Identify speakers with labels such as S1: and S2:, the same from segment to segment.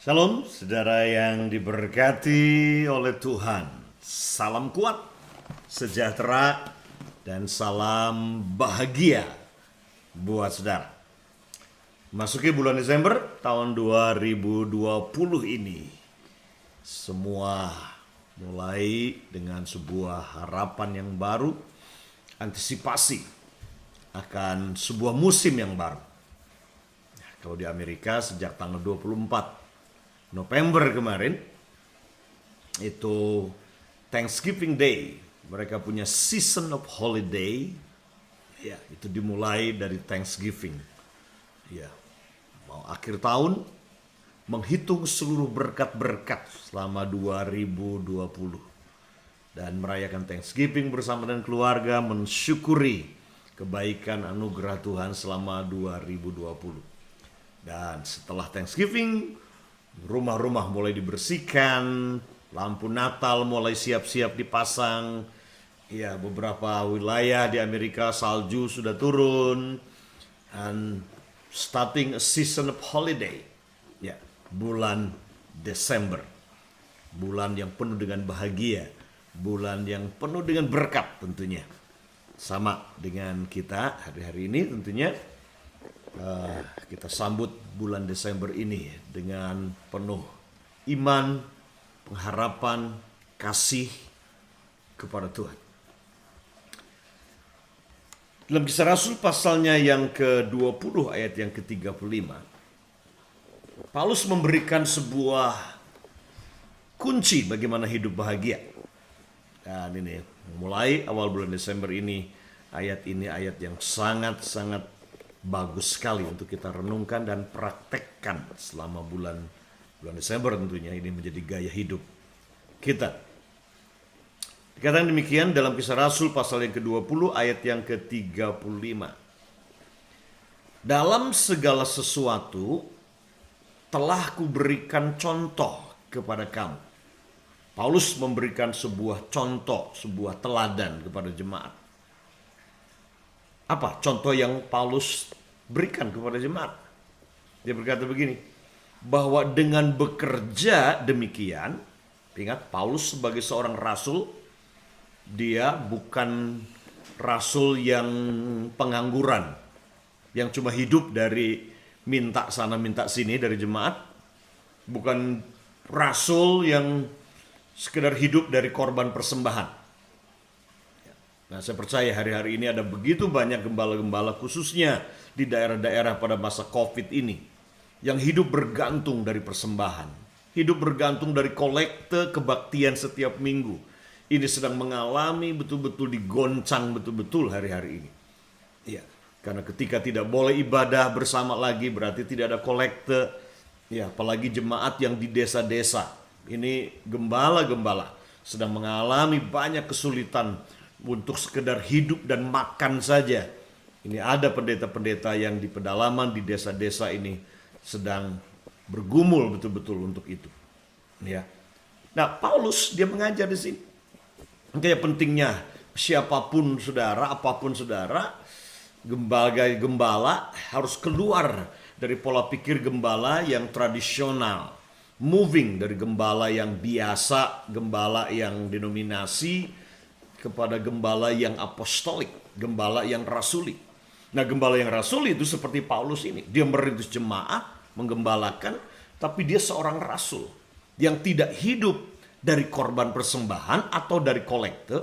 S1: Shalom, saudara yang diberkati oleh Tuhan. Salam kuat, sejahtera, dan salam bahagia buat saudara. Masuki bulan Desember tahun 2020 ini, semua mulai dengan sebuah harapan yang baru, antisipasi akan sebuah musim yang baru. Kalau di Amerika sejak tanggal 24 November kemarin itu Thanksgiving Day, mereka punya season of holiday, ya itu dimulai dari Thanksgiving, ya mau akhir tahun menghitung seluruh berkat-berkat selama 2020 dan merayakan Thanksgiving bersama dengan keluarga, mensyukuri kebaikan anugerah Tuhan selama 2020. Dan setelah Thanksgiving, rumah-rumah mulai dibersihkan, lampu Natal mulai siap-siap dipasang. Ya, beberapa wilayah di Amerika salju sudah turun. And starting a season of holiday. Ya, bulan Desember. Bulan yang penuh dengan bahagia, bulan yang penuh dengan berkat tentunya. Sama dengan kita hari-hari ini tentunya. Kita sambut bulan Desember ini dengan penuh iman, pengharapan, kasih kepada Tuhan. Dalam Kisah Rasul pasalnya yang ke-20 ayat yang ke-35, Paulus memberikan sebuah kunci bagaimana hidup bahagia. Dan ini mulai awal bulan Desember ini ayat yang sangat-sangat bagus sekali untuk kita renungkan dan praktekkan selama bulan Desember tentunya. Ini menjadi gaya hidup kita. Dikatakan demikian dalam Kisah Rasul pasal yang ke-20 ayat yang ke-35. Dalam segala sesuatu telah kuberikan contoh kepada kamu. Paulus memberikan sebuah contoh, sebuah teladan kepada jemaat. Apa contoh yang Paulus berikan kepada jemaat? Dia berkata begini, bahwa dengan bekerja demikian, ingat Paulus sebagai seorang rasul, dia bukan rasul yang pengangguran, yang cuma hidup dari minta sana minta sini dari jemaat, bukan rasul yang sekedar hidup dari korban persembahan. Nah, saya percaya hari-hari ini ada begitu banyak gembala-gembala khususnya di daerah-daerah pada masa COVID ini yang hidup bergantung dari persembahan, hidup bergantung dari kolekte kebaktian setiap minggu. Ini sedang mengalami betul-betul digoncang betul-betul hari-hari ini. Ya, karena ketika tidak boleh ibadah bersama lagi berarti tidak ada kolekte. Ya, apalagi jemaat yang di desa-desa. Ini gembala-gembala sedang mengalami banyak kesulitan untuk sekedar hidup dan makan saja. Ini ada pendeta-pendeta yang di pedalaman di desa-desa ini sedang bergumul betul-betul untuk itu. Ya. Nah, Paulus dia mengajar di sini. Kayak pentingnya siapapun saudara, apapun saudara, gembala harus keluar dari pola pikir gembala yang tradisional. Moving dari gembala yang biasa, gembala yang denominasi, kepada gembala yang apostolik, gembala yang rasuli. Nah, gembala yang rasuli itu seperti Paulus ini. Dia merintis jemaat, menggembalakan, tapi dia seorang rasul yang tidak hidup dari korban persembahan atau dari kolekte,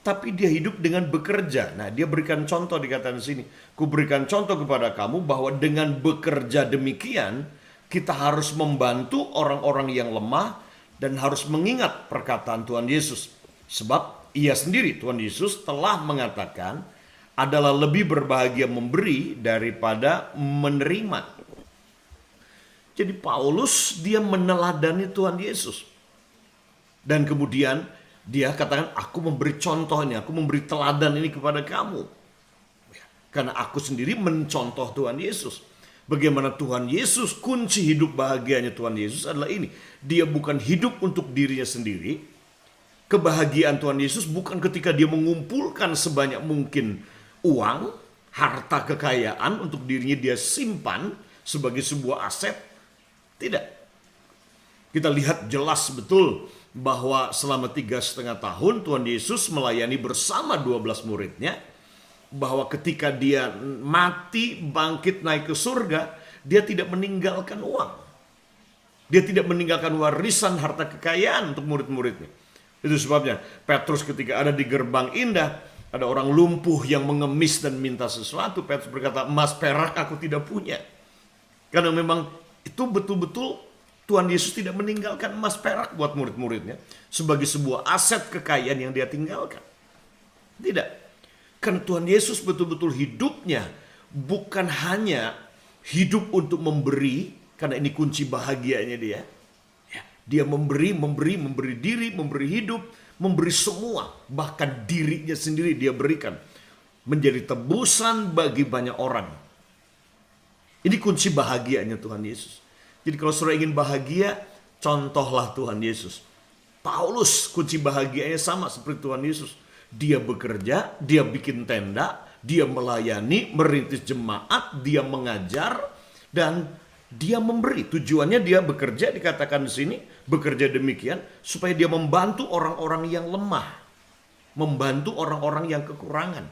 S1: tapi dia hidup dengan bekerja. Nah, dia berikan contoh dikatakan di sini. Ku berikan contoh kepada kamu bahwa dengan bekerja demikian, kita harus membantu orang-orang yang lemah dan harus mengingat perkataan Tuhan Yesus. Sebab ia sendiri, Tuhan Yesus, telah mengatakan adalah lebih berbahagia memberi daripada menerima. Jadi Paulus dia meneladani Tuhan Yesus. Dan kemudian dia katakan, aku memberi contoh ini, aku memberi teladan ini kepada kamu. Karena aku sendiri mencontoh Tuhan Yesus. Bagaimana Tuhan Yesus, kunci hidup bahagianya Tuhan Yesus adalah ini. Dia bukan hidup untuk dirinya sendiri. Kebahagiaan Tuhan Yesus bukan ketika dia mengumpulkan sebanyak mungkin uang, harta kekayaan untuk dirinya dia simpan sebagai sebuah aset. Tidak. Kita lihat jelas betul bahwa selama 3,5 tahun Tuhan Yesus melayani bersama 12 muridnya, bahwa ketika dia mati, bangkit, naik ke surga, dia tidak meninggalkan uang. Dia tidak meninggalkan warisan harta kekayaan untuk murid-muridnya. Itu sebabnya Petrus ketika ada di gerbang indah, ada orang lumpuh yang mengemis dan minta sesuatu. Petrus berkata, emas perak aku tidak punya. Karena memang itu betul-betul Tuhan Yesus tidak meninggalkan emas perak buat murid-muridnya sebagai sebuah aset kekayaan yang dia tinggalkan. Tidak. Karena Tuhan Yesus betul-betul hidupnya bukan hanya hidup untuk memberi, karena ini kunci bahagianya dia. Dia memberi diri, memberi hidup, memberi semua. Bahkan dirinya sendiri dia berikan. Menjadi tebusan bagi banyak orang. Ini kunci bahagianya Tuhan Yesus. Jadi kalau saudara ingin bahagia, contohlah Tuhan Yesus. Paulus kunci bahagianya sama seperti Tuhan Yesus. Dia bekerja, dia bikin tenda, dia melayani, merintis jemaat, dia mengajar, dan dia memberi. Tujuannya dia bekerja, dikatakan di sini, bekerja demikian supaya dia membantu orang-orang yang lemah, membantu orang-orang yang kekurangan.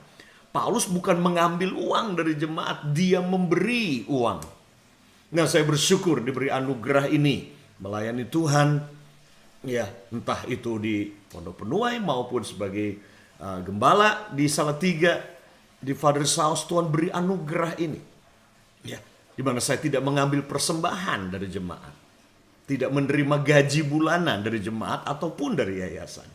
S1: Paulus bukan mengambil uang dari jemaat, dia memberi uang. Nah, saya bersyukur diberi anugerah ini melayani Tuhan, ya entah itu di Pondok Penuai maupun sebagai gembala di Salatiga, di Father's House. Tuhan beri anugerah ini, ya, di mana saya tidak mengambil persembahan dari jemaat, tidak menerima gaji bulanan dari jemaat ataupun dari yayasan.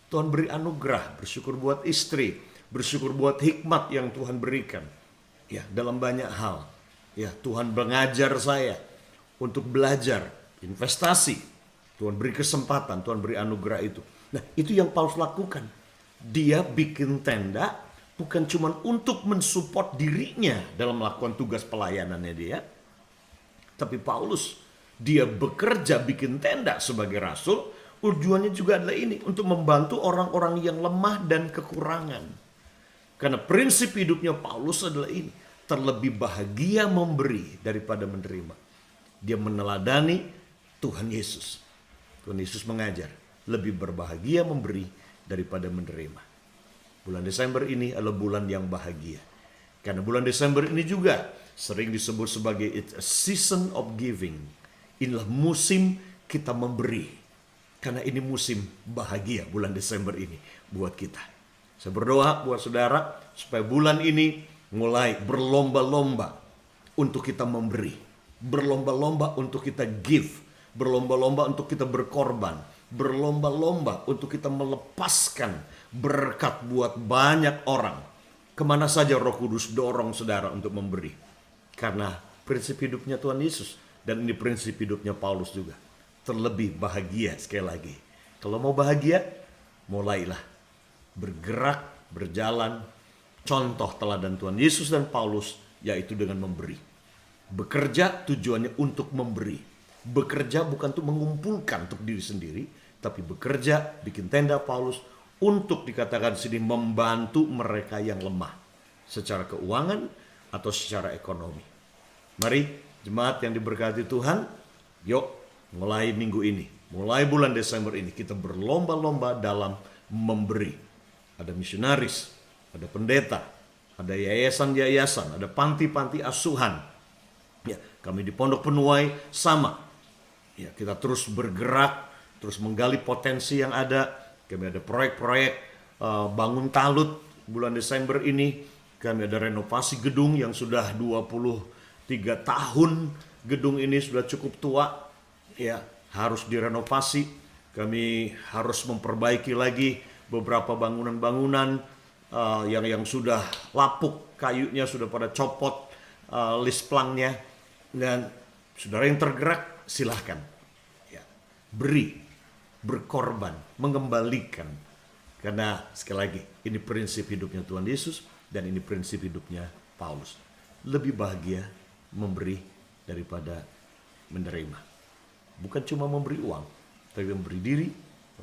S1: Tuhan beri anugerah, bersyukur buat istri, bersyukur buat hikmat yang Tuhan berikan, ya, dalam banyak hal. Ya, Tuhan mengajar saya untuk belajar investasi. Tuhan beri kesempatan, Tuhan beri anugerah itu. Nah, itu yang Paulus lakukan. Dia bikin tenda bukan cuma untuk mensupport dirinya dalam melakukan tugas pelayanannya dia. Tapi Paulus, dia bekerja bikin tenda sebagai rasul. Tujuannya juga adalah ini, untuk membantu orang-orang yang lemah dan kekurangan. Karena prinsip hidupnya Paulus adalah ini. Terlebih bahagia memberi daripada menerima. Dia meneladani Tuhan Yesus. Tuhan Yesus mengajar, lebih berbahagia memberi daripada menerima. Bulan Desember ini adalah bulan yang bahagia. Karena bulan Desember ini juga sering disebut sebagai it's a season of giving. Inilah musim kita memberi. Karena ini musim bahagia bulan Desember ini buat kita. Saya berdoa buat saudara supaya bulan ini mulai berlomba-lomba untuk kita memberi, berlomba-lomba untuk kita give, berlomba-lomba untuk kita berkorban, berlomba-lomba untuk kita melepaskan berkat buat banyak orang. Kemana saja Roh Kudus dorong saudara untuk memberi. Karena prinsip hidupnya Tuhan Yesus, dan ini prinsip hidupnya Paulus juga. Terlebih bahagia, sekali lagi. Kalau mau bahagia, mulailah bergerak, berjalan, contoh teladan Tuhan Yesus dan Paulus, yaitu dengan memberi. Bekerja tujuannya untuk memberi. Bekerja bukan untuk mengumpulkan untuk diri sendiri, tapi bekerja, bikin tenda Paulus, untuk dikatakan di sini membantu mereka yang lemah. Secara keuangan atau secara ekonomi. Mari jemaat yang diberkati Tuhan, yuk mulai minggu ini, mulai bulan Desember ini, kita berlomba-lomba dalam memberi. Ada misionaris, ada pendeta, ada yayasan-yayasan, ada panti-panti asuhan. Ya, kami di Pondok Penuai sama. Ya, kita terus bergerak, terus menggali potensi yang ada. Kami ada proyek-proyek bangun talut bulan Desember ini. Kami ada renovasi gedung yang sudah 23 tahun. Gedung ini sudah cukup tua. Ya, harus direnovasi. Kami harus memperbaiki lagi beberapa bangunan-bangunan yang sudah lapuk, kayunya sudah pada copot, list plangnya. Dan saudara yang tergerak, silahkan ya, beri, berkorban, mengembalikan. Karena sekali lagi, ini prinsip hidupnya Tuhan Yesus, dan ini prinsip hidupnya Paulus. Lebih bahagia memberi daripada menerima. Bukan cuma memberi uang, tapi memberi diri,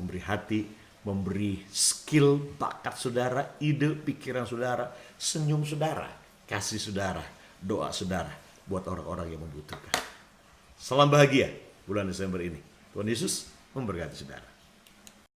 S1: memberi hati, memberi skill, bakat saudara, ide, pikiran saudara, senyum saudara, kasih saudara, doa saudara buat orang-orang yang membutuhkan. Salam bahagia bulan Desember ini. Tuhan Yesus memberkati saudara.